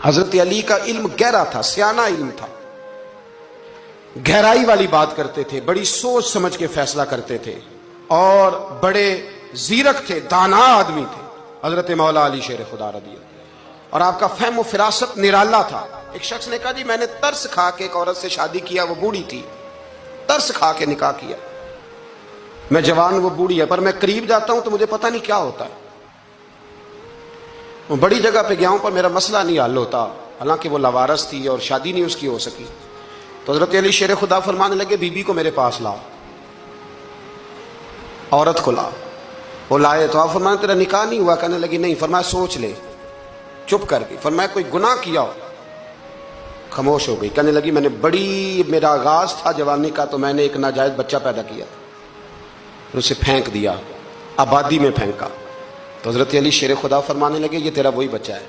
حضرت علی کا علم گہرا تھا، سیانہ علم تھا، گہرائی والی بات کرتے تھے، بڑی سوچ سمجھ کے فیصلہ کرتے تھے، اور بڑے زیرک تھے، دانا آدمی تھے حضرت مولا علی شیر خدا رضی اللہ۔ اور آپ کا فہم و فراست نرالا تھا۔ ایک شخص نے کہا جی میں نے ترس کھا کے ایک عورت سے شادی کیا، وہ بوڑھی تھی، ترس کھا کے نکاح کیا، میں جوان وہ بوڑھی ہے، پر میں قریب جاتا ہوں تو مجھے پتہ نہیں کیا ہوتا ہے، وہ بڑی جگہ پہ گیا ہوں پر میرا مسئلہ نہیں حل ہوتا، حالانکہ وہ لاوارث تھی اور شادی نہیں اس کی ہو سکی۔ تو حضرت علی شیر خدا فرمانے لگے بی بی کو میرے پاس لاؤ، عورت کو لاؤ۔ وہ لائے تو آپ فرمانے تیرا نکاح نہیں ہوا؟ کہنے لگی نہیں۔ فرمایا سوچ لے، چپ کر گئی۔ فرمایا کوئی گناہ کیا ہو؟ خاموش ہو گئی۔ کہنے لگی میں نے میرا آغاز تھا جوانی کا تو میں نے ایک ناجائز بچہ پیدا کیا، اسے پھینک دیا، آبادی میں پھینکا۔ تو حضرت علی شیر خدا فرمانے لگے یہ تیرا وہی بچہ ہے